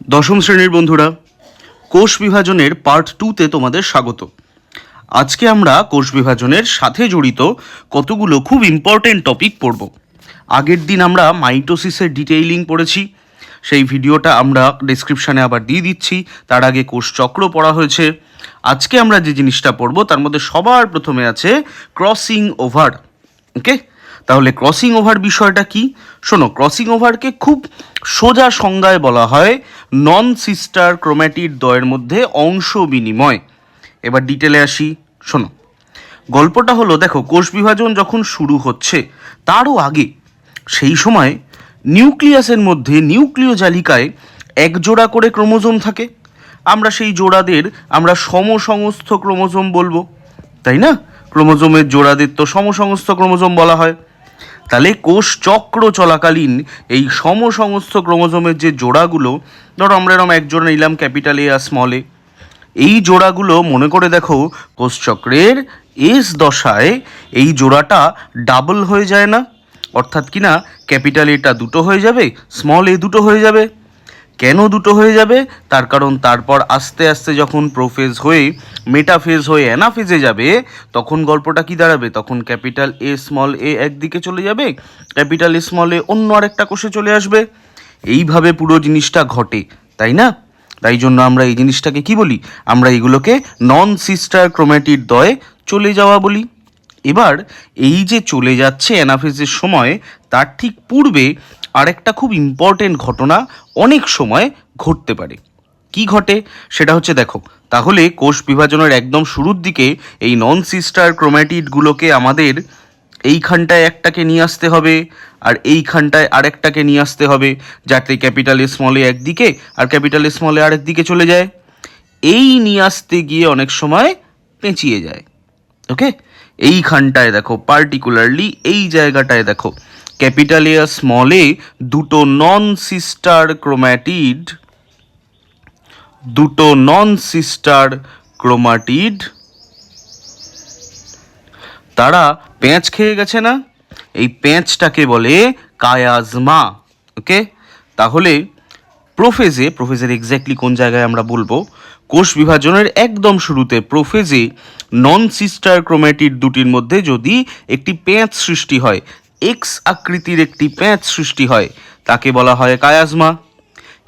দশম শ্রেণীর বন্ধুরা, কোষ বিভাজনের পার্ট 2-তে তোমাদের স্বাগত। আজকে আমরা কোষ বিভাজনের সাথে জড়িত কতগুলো খুব ইম্পর্টেন্ট টপিক পড়ব। আগের দিন আমরা মাইটোসিসের ডিটেইলিং পড়েছি, সেই ভিডিওটা আমরা ডেসক্রিপশানে আবার দিয়ে দিচ্ছি। তার আগে কোষ চক্র পড়া হয়েছে। আজকে আমরা যে জিনিসটা পড়ব তার মধ্যে সবার প্রথমে আছে ক্রসিং ওভার। ওকে, তাহলে ক্রসিং ওভার বিষয়টা কি? শোনো, ক্রসিং ওভারকে খুব সোজা সংজ্ঞায় বলা হয় নন সিস্টার ক্রোম্যাটিড দ্বয়ের মধ্যে অংশ বিনিময়। এবার ডিটেলে আসি। শোনো, গল্পটা হলো, দেখো, কোষ বিভাজন যখন শুরু হচ্ছে তারও আগে সেই সময় নিউক্লিয়াসের মধ্যে নিউক্লিয় জালিকায় এক জোড়া করে ক্রোমোজোম থাকে। আমরা সেই জোড়াদের আমরা সমসংস্থ ক্রোমোজোম বলবো, তাই না? ক্রোমোজোমের জোড়াদের তো সমসংস্থ ক্রোমোজোম বলা হয়। তাহলে কোষ চক্র চলাকালীন এই সমসংস্থ ক্রোমোজোমের যে জোড়াগুলো, ধরো আমরা এরকম এক জোড়া নিলাম ক্যাপিটাল এ আর স্মল এ, এই জোড়াগুলো মনে করে দেখো কোষচক্রের এস দশায় এই জোড়াটা ডাবল হয়ে যায় না? অর্থাৎ কি না, ক্যাপিটাল এটা দুটো হয়ে যাবে, স্মল এ দুটো হয়ে যাবে। কেন দুটো হয়ে যাবে? তার কারণ তারপর আস্তে আস্তে যখন প্রোফেজ হয়ে মেটাফেজ হয়ে অ্যানাফেজে যাবে তখন গল্পটা কি দাঁড়াবে? তখন ক্যাপিটাল এ স্মল এ একদিকে চলে যাবে, ক্যাপিটাল এ স্মল এ অন্য আরেকটা কোষে চলে আসবে। এইভাবে পুরো জিনিসটা ঘটে, তাই না? তাই জন্য আমরা এই জিনিসটাকে কি বলি? আমরা এগুলোকে নন সিস্টার ক্রোম্যাটিড দ্বয়ে চলে যাওয়া বলি। এবার এই যে চলে যাচ্ছে অ্যানাফেজের সময়, তার ঠিক পূর্বে আরেকটা খুব ইম্পর্টেন্ট ঘটনা অনেক সময় ঘটতে পারে। কি ঘটে সেটা হচ্ছে, দেখো, তাহলে কোষ বিভাজনের একদম শুরুর দিকে এই নন সিস্টার ক্রোম্যাটিডগুলোকে আমাদের এইখানটায় একটাকে নিয়ে আসতে হবে আর এইখানটায় আরেকটাকে নিয়ে আসতে হবে, যাতে ক্যাপিটাল এ স্মল এ একদিকে আর ক্যাপিটাল এ স্মল এ আরেক দিকে চলে যায়। এই নিয়ে আসতে গিয়ে অনেক সময় পেঁচিয়ে যায়। ওকে, এইখানটায় দেখো, পার্টিকুলারলি এই জায়গাটায় দেখো, ক্যাপিটাল এ আর স্মল এ দুটো নন সিস্টার ক্রোমাটিড তারা প্যাঁচ খেয়ে গেছে না? এই প্যাঁচটাকে বলে কায়াজমা। ওকে, তাহলে প্রোফেজের এক্স্যাক্টলি কোন জায়গায় আমরা বলবো? কোষ বিভাজনের একদম শুরুতে প্রোফেজে নন সিস্টার ক্রোম্যাটিড দুটির মধ্যে যদি একটি প্যাঁচ সৃষ্টি হয়, এক্স আকৃতির একটি প্যাঁচ সৃষ্টি হয়, তাকে বলা হয় কায়াজমা।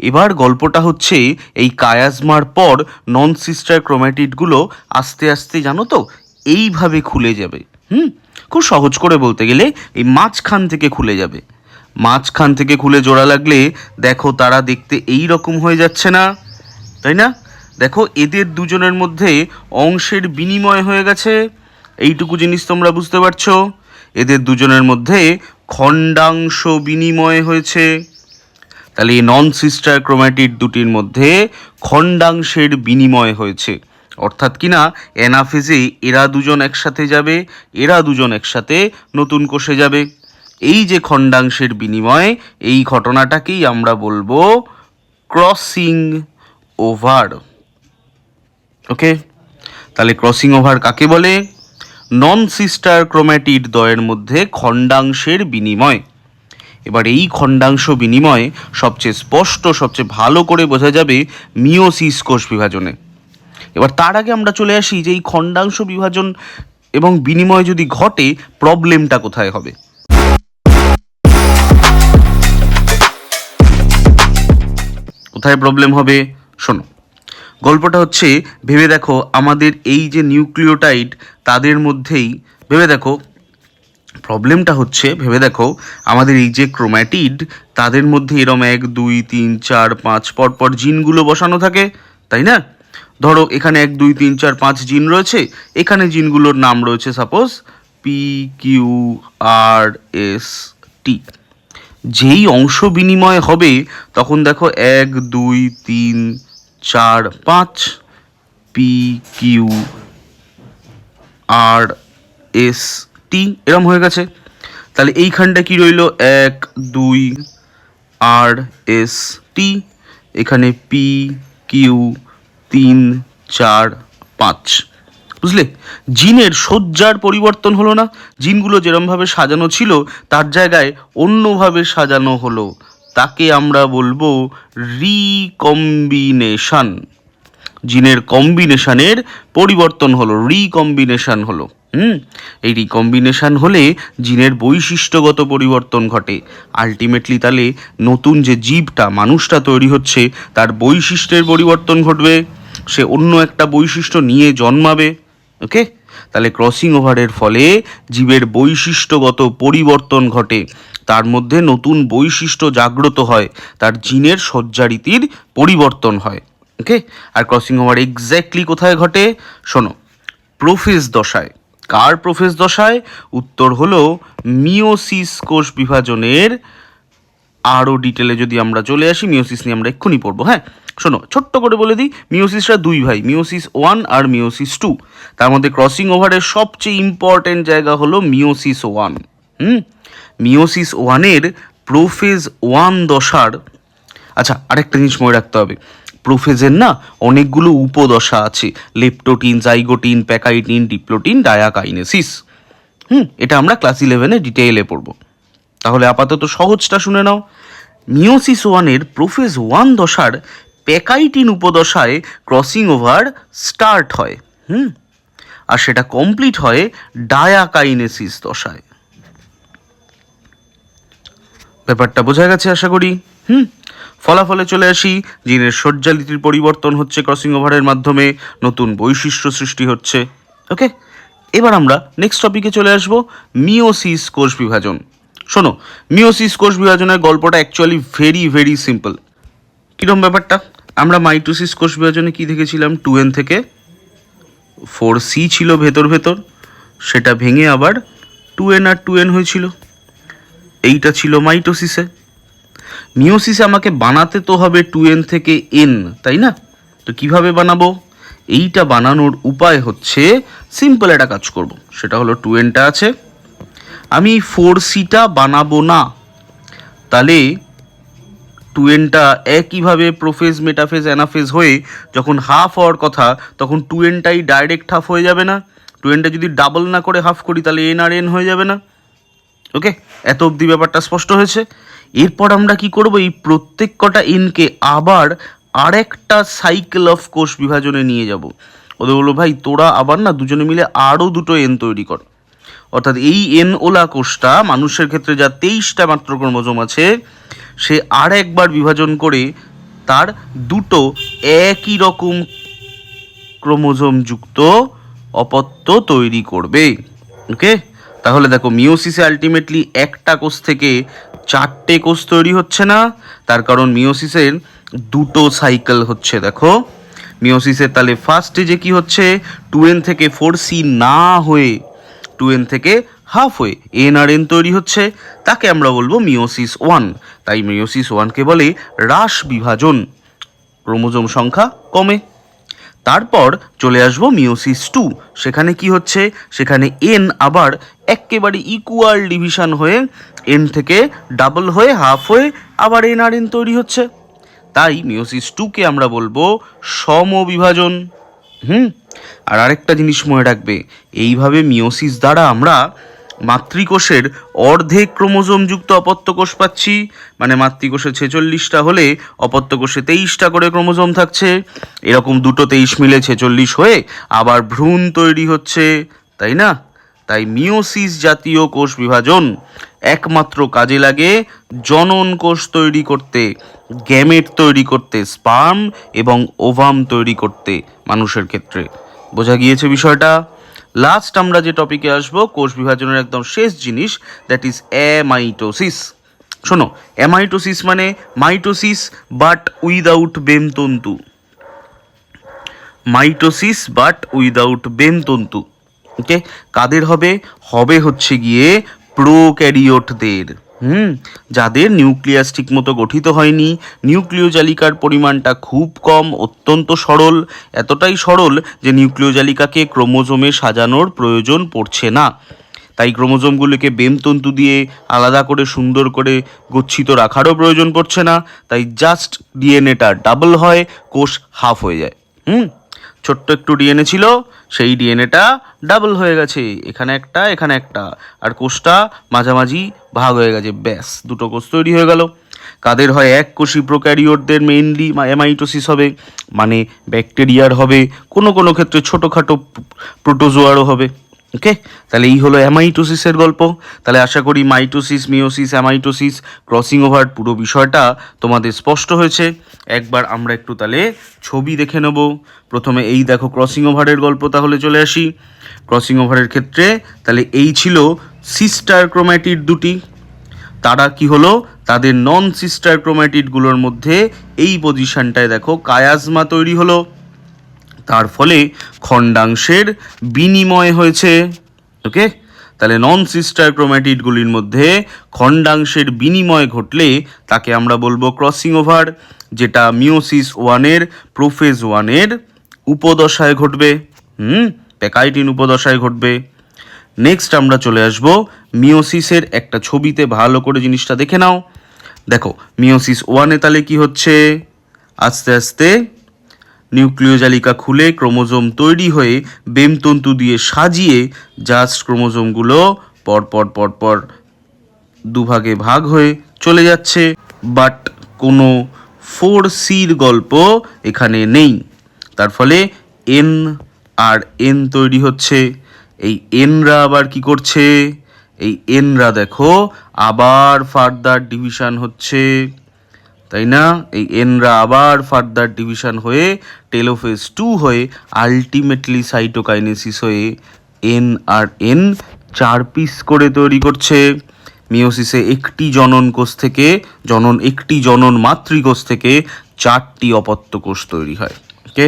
এবার গল্পটা হচ্ছে, এই কায়াজমার পর নন সিস্টার ক্রোম্যাটিডগুলো আস্তে আস্তে, জানো তো, এইভাবে খুলে যাবে। খুব সহজ করে বলতে গেলে এই মাঝখান থেকে খুলে যাবে। মাঝখান থেকে খুলে জোড়া লাগলে দেখো তারা দেখতে এই রকম হয়ে যাচ্ছে না, তাই না? দেখো, এদের দুজনের মধ্যে অংশের বিনিময় হয়ে গেছে। এইটুকু জিনিস তোমরা বুঝতে পারছো? এদের দুজনের মধ্যে খণ্ডাংশ বিনিময় হয়েছে। তাহলে এই নন সিস্টার ক্রোম্যাটিড দুটির মধ্যে খণ্ডাংশের বিনিময় হয়েছে। অর্থাৎ কিনা অ্যানাফেজে এরা দুজন একসাথে যাবে, এরা দুজন একসাথে নতুন কোষে যাবে। এই যে খণ্ডাংশের বিনিময়, এই ঘটনাটাকেই আমরা বলবো ক্রসিং ওভার। ওকে, তাহলে ক্রসিং ওভার কাকে বলে? নন সিস্টার ক্রোম্যাটিড দ্বয়ের মধ্যে খণ্ডাংশের বিনিময়। এবার এই খণ্ডাংশ বিনিময় সবচেয়ে স্পষ্ট, সবচেয়ে ভালো করে বোঝা যাবে মিওসিস কোষ বিভাজনে। এবার তার আগে আমরা চলে আসি যে এই খণ্ডাংশ বিভাজন এবং বিনিময় যদি ঘটে, প্রবলেমটা কোথায় হবে? কোথায় প্রবলেম হবে? শোনো, গল্পটা হচ্ছে, ভেবে দেখো, আমাদের এই যে নিউক্লিওটাইড তাদের মধ্যেই, ভেবে দেখো, প্রবলেমটা হচ্ছে, ভেবে দেখো, আমাদের এই যে ক্রোম্যাটিড তাদের মধ্যে এরম 1 2 3 4 5 পরপর জিনগুলো বসানো থাকে, তাই না? ধরো এখানে 1 2 3 4 5 জিন রয়েছে, এখানে জিনগুলোর নাম রয়েছে সাপোজ PQRST। যেই অংশ বিনিময় হবে তখন দেখো 1 2 3 4 5 PQRST এরম হয়ে গেছে। তাহলে এইখানটা কি রইল? 1 2 RST, এখানে PQ 3 4 5। বুঝলে? জিনের সজ্জার পরিবর্তন হলো না? জিনগুলো যেরমভাবে সাজানো ছিল তার জায়গায় অন্যভাবে সাজানো হলো, তাকে আমরা বলবো রিকম্বিনেশন। জিনের কম্বিনেশনের পরিবর্তন হলো, রিকম্বিনেশন হলো। এই রিকম্বিনেশন হলে জিনের বৈশিষ্ট্যগত পরিবর্তন ঘটে। আলটিমেটলি তাহলে নতুন যে জীবটা, মানুষটা তৈরি হচ্ছে, তার বৈশিষ্ট্যের পরিবর্তন ঘটবে, সে অন্য একটা বৈশিষ্ট্য নিয়ে জন্মাবে। ওকে, তাহলে ক্রসিং ওভারের ফলে জীবের বৈশিষ্ট্যগত পরিবর্তন ঘটে, তার মধ্যে নতুন বৈশিষ্ট্য জাগ্রত হয়, তার জিনের সজ্জারীতির পরিবর্তন হয়। ওকে, আর ক্রসিং ওভার এক্স্যাক্টলি কোথায় ঘটে? শোনো, প্রোফেজ দশায়। কার প্রোফেজ দশায়? উত্তর হলো মিওসিস কোষ বিভাজনের। আরও ডিটেলে যদি আমরা চলে আসি, মিওসিস নিয়ে আমরা এক্ষুনি পড়বো। হ্যাঁ, শোনো, ছোট্ট করে বলে দিই, মিওসিসরা দুই ভাই, মিওসিস 1 আর মিওসিস 2। তার মধ্যে ক্রসিং ওভারের সবচেয়ে ইম্পর্টেন্ট জায়গা হলো মিওসিস 1। মিওসিস 1-এর প্রোফেজ 1 দশার, আচ্ছা আরেকটা জিনিস মনে রাখতে হবে, প্রোফেজের না অনেকগুলো উপদশা আছে, leptotene, zygotene, pachytene, diplotene, diakinesis. এটা আমরা ক্লাস 11-এ ডিটেইলে পড়বো। তাহলে আপাতত সহজটা শুনে নাও। মিওসিস 1-এর প্রোফেজ 1 দশার প্যাকাইটিন উপদশায় ক্রসিং ওভার স্টার্ট হয়। আর সেটা কমপ্লিট হয় ডায়াকাইনেসিস দশায়। ব্যাপারটা বোঝা গেছে আশা করি। ফলাফলে চলে আসি, জিনের সজ্জালিতির পরিবর্তন হচ্ছে ক্রসিং ওভারের মাধ্যমে, নতুন বৈশিষ্ট্য সৃষ্টি হচ্ছে। ওকে, এবার আমরা নেক্সট টপিকে চলে আসবো, মিওসিস কোষ বিভাজন। শোনো, মিওসিস কোষ বিভাজনের গল্পটা অ্যাকচুয়ালি ভেরি ভেরি সিম্পল। কীরকম ব্যাপারটা? আমরা মাইটোসিস কোষ বিভাজনে কী দেখেছিলাম? 2n থেকে 4c ছিল ভেতর ভেতর, সেটা ভেঙে আবার 2n আর 2n হয়েছিল। এইটা ছিল মাইটোসিসে। মিওসিসে আমাকে বানাতে তো হবে 2n থেকে n, তাই না? তো কিভাবে বানাবো? এইটা বানানোর উপায় হচ্ছে, সিম্পল একটা কাজ করব, সেটা হলো 2nটা আছে, আমি 4cটা বানাবো না। তাহলে 2nটা একইভাবে প্রোফেজ, মেটাফেজ, অ্যানাফেজ হয়ে যখন হাফ হওয়ার কথা, তখন 2nটাই ডাইরেক্ট হাফ হয়ে যাবে না? 2nটা যদি ডাবল না করে হাফ করি, তাহলে n আর n হয়ে যাবে না? ওকে, এত অবধি ব্যাপারটা স্পষ্ট হয়েছে। এরপর আমরা কি করব, এই প্রত্যেক কটা এনকে আবার আরেকটা সাইকেল অফ কোষ বিভাজনে নিয়ে যাব। ওদের বলবো, ভাই তোরা আবার না দুজনে মিলে আরও দুটো এন তৈরি কর। অর্থাৎ এই এন ওলা কোষটা, মানুষের ক্ষেত্রে যা 23টা মাত্র ক্রোমোজোম আছে, সে আর একবার বিভাজন করে তার দুটো একই রকম ক্রোমোজোম যুক্ত অপত্য তৈরি করবে। ওকে, তাহলে দেখো, মিওসিসে আলটিমেটলি একটা কোষ থেকে 4টে কোষ তৈরি হচ্ছে না, তার কারণ মিওসিসের দুটো সাইকেল হচ্ছে। দেখো, মিওসিসের তাহলে ফার্স্ট স্টেজে কি হচ্ছে, 2n থেকে 4c না হয়ে 2n থেকে হাফ হয়ে n আর n তৈরি হচ্ছে, তাকে আমরা বলবো মিওসিস 1। তাই মিওসিস 1কে বলে হ্রাস বিভাজন, ক্রোমোজোম সংখ্যা কমে। তারপর চলে আসবো মিওসিস 2, সেখানে কি হচ্ছে, সেখানে এন আবার একেবারে ইকুয়াল ডিভিশন হয়ে এন থেকে ডাবল হয়ে হাফ হয়ে আবার এন আর এন তৈরি হচ্ছে। তাই মিওসিস 2কে আমরা বলবো সমবিভাজন। আর আরেকটা জিনিস মনে রাখবে, এইভাবে মিওসিস দ্বারা আমরা মাতৃকোষের অর্ধেক ক্রোমোজোম যুক্ত অপত্য কোষ পাচ্ছি। মানে মাতৃকোষে 46টা হলে অপত্য কোষে 23টা করে ক্রোমোজোম থাকছে। এরকম দুটো 23 মিলে 46 হয়ে আবার ভ্রূণ তৈরি হচ্ছে, তাই না? তাই মিওসিস জাতীয় কোষ বিভাজন একমাত্র কাজে লাগে জনন কোষ তৈরি করতে, গ্যামেট তৈরি করতে, স্পার্ম এবং ওভাম তৈরি করতে মানুষের ক্ষেত্রে। বোঝা গিয়েছে বিষয়টা? লাস্ট আমরা যে টপিকে আসবো, কোষ বিভাজনের একদম শেষ জিনিস, দ্যাট ইজ অ্যামাইটোসিস। শোনো, অ্যামাইটোসিস মানে মাইটোসিস বাট উইদাউট বেমতন্তু। মাইটোসিস বাট উইদাউট বেমতন্তু। ওকে, কাদের হবে? হবে হচ্ছে গিয়ে প্রোক্যারিওটদের, যাদের নিউক্লিয়াস ঠিকমতো গঠিত হয়নি, নিউক্লিয় জালিকার পরিমাণটা খুব কম, অত্যন্ত সরল, এতটাই সরল যে নিউক্লিয় জালিকাকে ক্রোমোজোমে সাজানোর প্রয়োজন পড়ছে না। তাই ক্রোমোজোমগুলোকে বেমতন্তু দিয়ে আলাদা করে সুন্দর করে গচ্ছিত রাখারও প্রয়োজন পড়ছে না। তাই জাস্ট ডিএনএটা ডাবল হয়, কোষ হাফ হয়ে যায়। ছোট্ট একটু ডিএনএ ছিল, সেই ডিএনএটা ডাবল হয়ে গেছে, এখানে একটা এখানে একটা, আর কোষটা মাঝামাঝি ভাগ হয়ে গেছে, ব্যাস দুটো কোষ তৈরি হয়ে গেল। কাদের হয় এককোষী প্রোক্যারিওটদের মেইনলি অ্যামাইটোসিস হবে, মানে ব্যাকটেরিয়ার হবে, কোনো কোনো ক্ষেত্রে ছোটোখাটো প্রোটোজোয়ারও হবে। ওকে, তাহলে এই হলো অ্যামাইটোসিসের গল্প। তাহলে আশা করি mitosis, meiosis, amitosis, crossing over পুরো বিষয়টা তোমাদের স্পষ্ট হয়েছে। একবার আমরা একটু তাহলে ছবি দেখে নেব। প্রথমে এই দেখো ক্রসিং ওভারের গল্প, তাহলে চলে আসি। ক্রসিং ওভারের ক্ষেত্রে তাহলে এই ছিল সিস্টার ক্রোম্যাটিড দুটি, তারা কি হলো, তাদের নন সিস্টার ক্রোম্যাটিডগুলোর মধ্যে এই পজিশনটায় দেখো কায়াজমা তৈরি হলো, তার ফলে খণ্ডাংশের বিনিময় হয়েছে। ওকে, তাহলে নন সিস্টার ক্রোম্যাটিডগুলির মধ্যে খণ্ডাংশের বিনিময় ঘটলে তাকে আমরা বলবো ক্রসিং ওভার, যেটা মিওসিস ওয়ানের প্রোফেজ ওয়ানের উপদশায় ঘটবে। প্যাকাইটিন উপদশায় ঘটবে। নেক্সট আমরা চলে আসব মিওসিসের একটা ছবিতে, ভালো করে জিনিসটা দেখে নাও। দেখো মিওসিস ওয়ানে তাহলে কি হচ্ছে, আস্তে আস্তে নিউক্লিওজালিকা খুলে ক্রোমোজোম তৈরি হয়ে বেমতন্তু দিয়ে সাজিয়ে জাস্ট ক্রোমোজোমগুলো পরপর পরপর দুভাগে ভাগ হয়ে চলে যাচ্ছে, বাট কোনো 4Cর গল্প এখানে নেই। তার ফলে এন আর এন তৈরি হচ্ছে। এই এনরা আবার কি করছে, এই এনরা দেখো আবার ফার্দার ডিভিশন হচ্ছে, তাই না? এই এনরা আবার ফার্দার ডিভিশন হয়ে টেলোফেজ 2 হয়ে আলটিমেটলি সাইটোকাইনেসিস হয়ে এন আর এন 4 পিস করে তৈরি করছে। মিওসিসে একটি জনন কোষ থেকে একটি জনন মাতৃকোষ থেকে 4টি অপত্য কোষ তৈরি হয়। ওকে,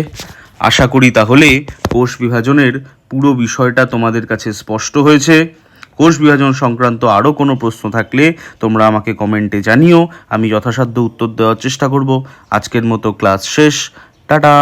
আশা করি তাহলে কোষ বিভাজনের পুরো বিষয়টা তোমাদের কাছে স্পষ্ট হয়েছে। কোষ বিভাজন সংক্রান্ত আরও কোনো প্রশ্ন থাকলে তোমরা আমাকে কমেন্টে জানিও, আমি যথাসাধ্য উত্তর দেওয়ার চেষ্টা করব। আজকের মতো ক্লাস শেষ, টাটা।